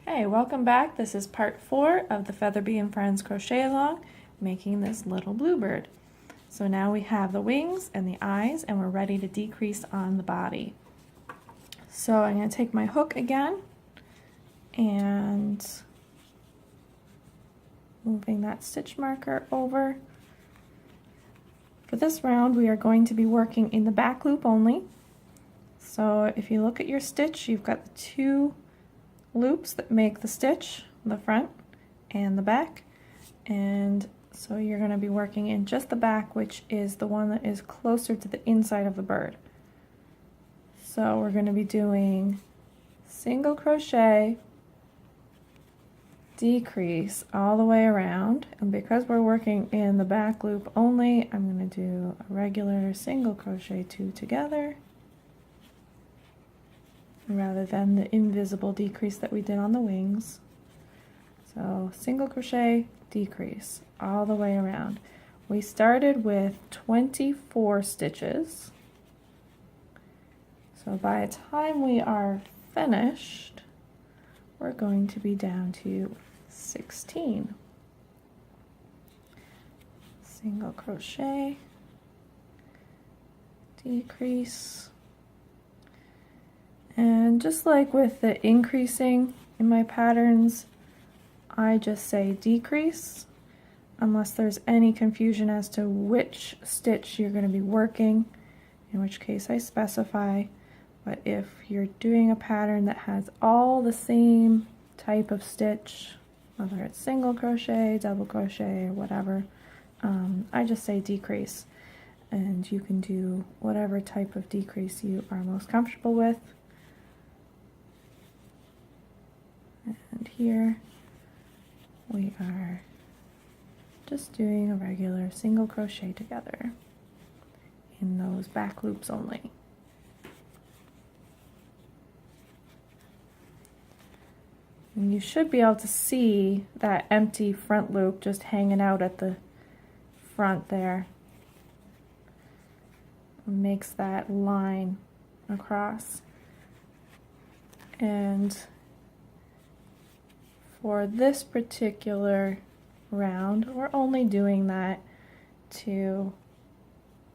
Hey, welcome back. This is part 4 of the Featherbee and Friends Crochet-Along, making this little bluebird. So now we have the wings and the eyes, and we're ready to decrease on the body. So I'm going to take my hook again, and moving that stitch marker over. For this round, we are going to be working in the back loop only. So if you look at your stitch, you've got the two loops that make the stitch, the front and the back, and so you're going to be working in just the back, which is the one that is closer to the inside of the bird. So we're going to be doing single crochet, decrease all the way around, and because we're working in the back loop only, I'm going to do a regular single crochet 2 together rather than the invisible decrease that we did on the wings. So single crochet, decrease all the way around. We started with 24 stitches. So by the time we are finished, we're going to be down to 16. Single crochet, decrease. And just like with the increasing in my patterns, I just say decrease unless there's any confusion as to which stitch you're going to be working, in which case I specify. But if you're doing a pattern that has all the same type of stitch, whether it's single crochet, double crochet, or whatever, I just say decrease. And you can do whatever type of decrease you are most comfortable with. And here we are just doing a regular single crochet together in those back loops only. And you should be able to see that empty front loop just hanging out at the front there. It makes that line across. And for this particular round, we're only doing that to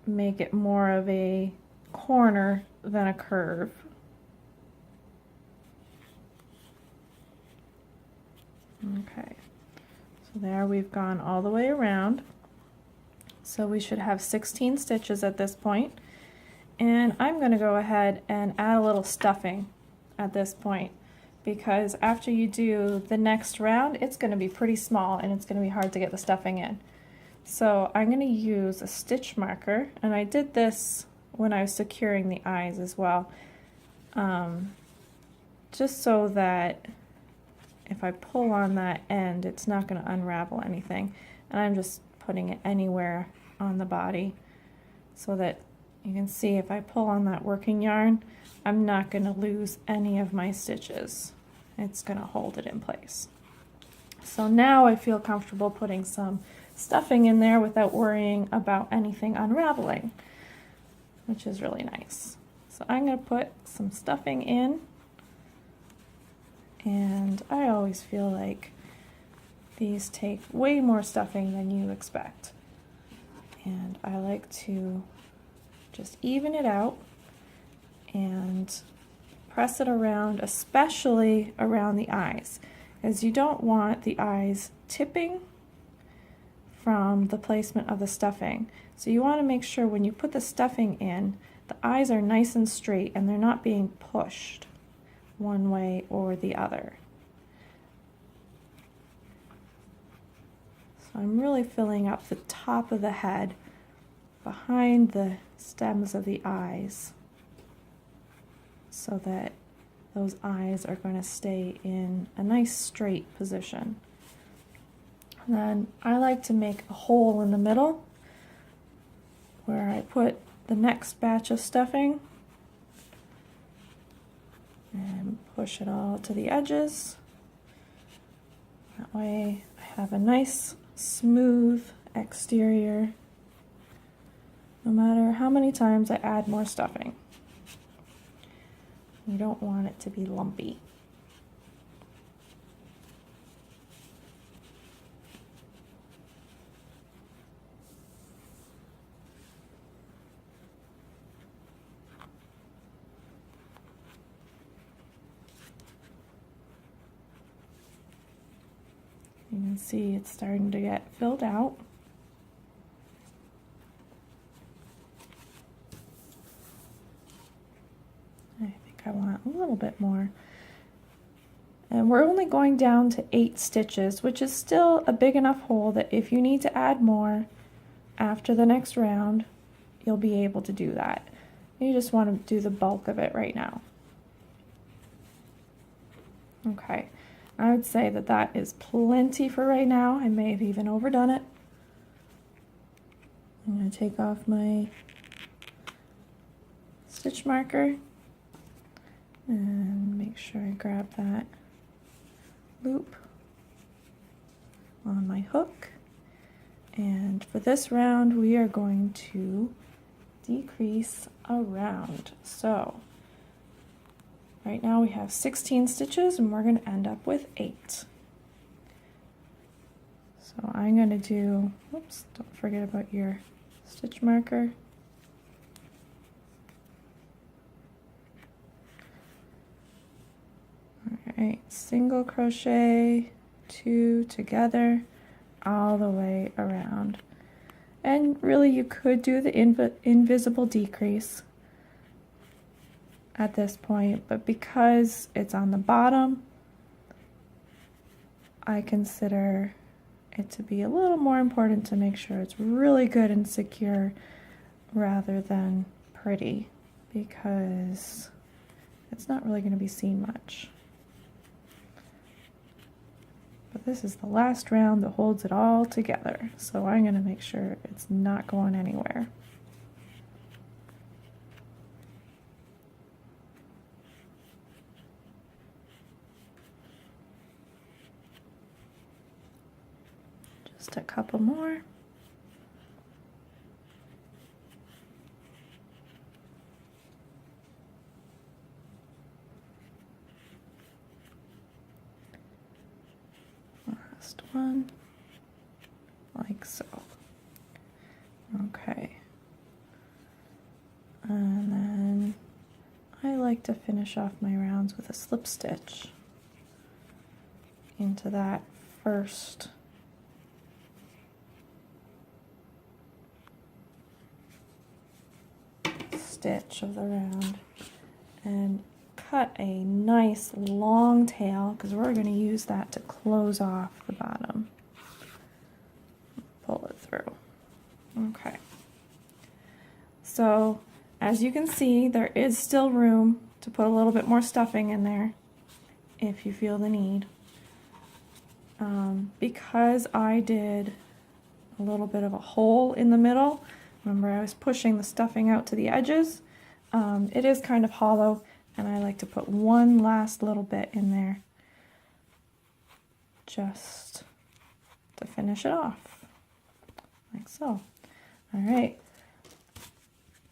make it more of a corner than a curve. Okay, so there we've gone all the way around. So we should have 16 stitches at this point. And I'm going to go ahead and add a little stuffing at this point, because after you do the next round, it's going to be pretty small and it's going to be hard to get the stuffing in. So I'm going to use a stitch marker, and I did this when I was securing the eyes as well, just so that if I pull on that end, it's not going to unravel anything. And I'm just putting it anywhere on the body so that you can see if I pull on that working yarn, I'm not going to lose any of my stitches. It's going to hold it in place. So now I feel comfortable putting some stuffing in there without worrying about anything unraveling, which is really nice. So I'm going to put some stuffing in, and I always feel like these take way more stuffing than you expect. And I like to just even it out and press it around, especially around the eyes, as you don't want the eyes tipping from the placement of the stuffing. So you want to make sure when you put the stuffing in, the eyes are nice and straight and they're not being pushed one way or the other. So I'm really filling up the top of the head behind the stems of the eyes, so that those eyes are going to stay in a nice straight position. And then I like to make a hole in the middle where I put the next batch of stuffing and push it all to the edges. That way I have a nice smooth exterior no matter how many times I add more stuffing. You don't want it to be lumpy. You can see it's starting to get filled out. I think I want a little bit more. And we're only going down to 8 stitches, which is still a big enough hole that if you need to add more after the next round, you'll be able to do that. You just want to do the bulk of it right now. Okay, I would say that that is plenty for right now. I may have even overdone it. I'm going to take off my stitch marker and make sure I grab that loop on my hook. And for this round, we are going to decrease a round. So right now we have 16 stitches and we're going to end up with 8. So I'm going to do, oops, don't forget about your stitch marker. Alright, single crochet, 2 together, all the way around. And really you could do the invisible decrease at this point, but because it's on the bottom, I consider it to be a little more important to make sure it's really good and secure rather than pretty, because it's not really going to be seen much. But this is the last round that holds it all together, so I'm going to make sure it's not going anywhere. Just a couple more. Last one, like so. Okay. And then I like to finish off my rounds with a slip stitch into that first stitch of the round and cut a nice long tail, because we're going to use that to close off the bottom. Pull it through. Okay. So as you can see, there is still room to put a little bit more stuffing in there if you feel the need. Because I did a little bit of a hole in the middle, remember I was pushing the stuffing out to the edges, it is kind of hollow, and I like to put one last little bit in there just to finish it off, like so. All right,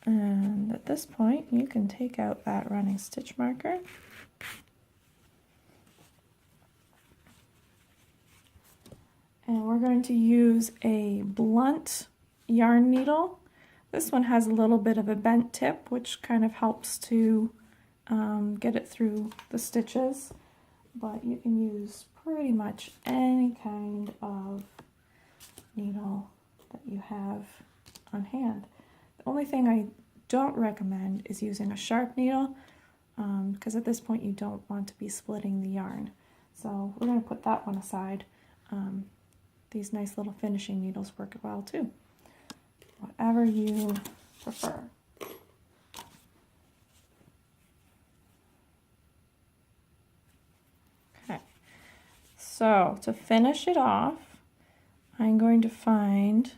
and at this point you can take out that running stitch marker. And we're going to use a blunt yarn needle. This one has a little bit of a bent tip, which kind of helps to get it through the stitches, but you can use pretty much any kind of needle that you have on hand. The only thing I don't recommend is using a sharp needle, because at this point you don't want to be splitting the yarn. So we're going to put that one aside. These nice little finishing needles work well too. Whatever you prefer. Okay, so to finish it off, I'm going to find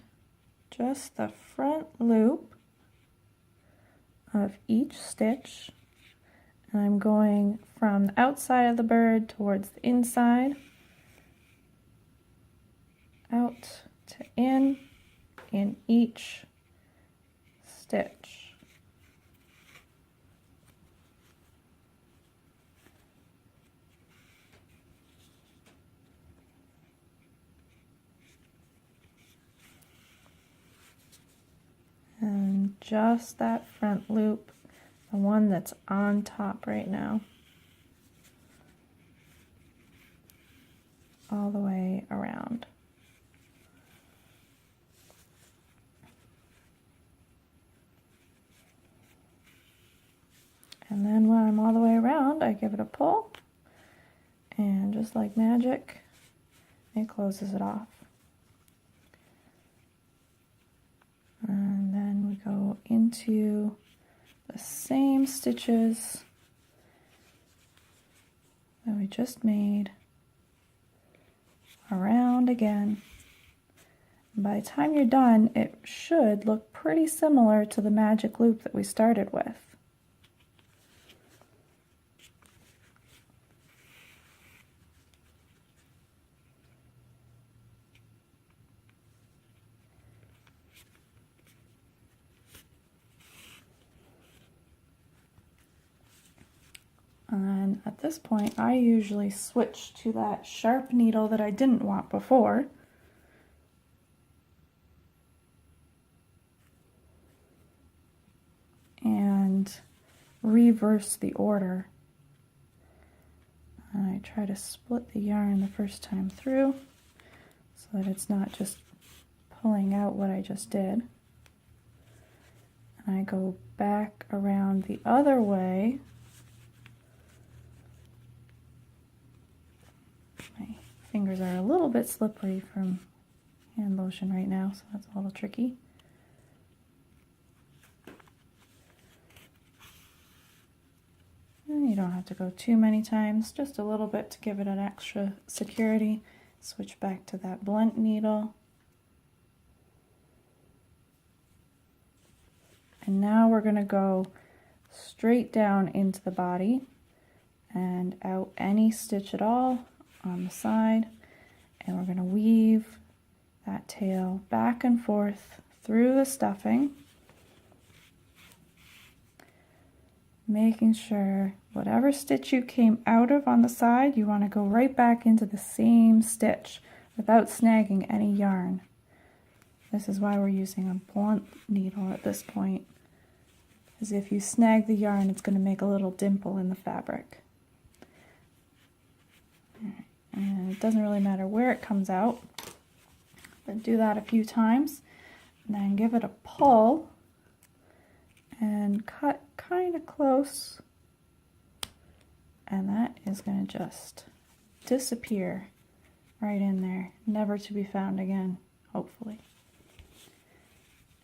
just the front loop of each stitch, and I'm going from the outside of the bird towards the inside, out to in each stitch. And just that front loop, the one that's on top right now. all the way around. And then when I'm all the way around, I give it a pull, and just like magic, it closes it off. And then we go into the same stitches that we just made, around again. And by the time you're done, it should look pretty similar to the magic loop that we started with. And at this point, I usually switch to that sharp needle that I didn't want before. And reverse the order. And I try to split the yarn the first time through so that it's not just pulling out what I just did. And I go back around the other way. My fingers are a little bit slippery from hand lotion right now, so that's a little tricky. And you don't have to go too many times, just a little bit to give it an extra security. Switch back to that blunt needle. And now we're going to go straight down into the body and out any stitch at all on the side, and we're going to weave that tail back and forth through the stuffing, making sure whatever stitch you came out of on the side, you want to go right back into the same stitch without snagging any yarn. This is why we're using a blunt needle at this point, because if you snag the yarn, it's going to make a little dimple in the fabric. And it doesn't really matter where it comes out, but do that a few times, and then give it a pull and cut kind of close, and that is going to just disappear right in there, never to be found again, hopefully.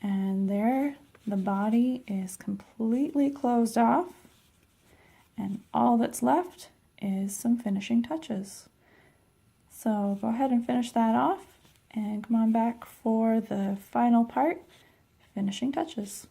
And there, the body is completely closed off, and all that's left is some finishing touches. So go ahead and finish that off, and come on back for the final part, finishing touches.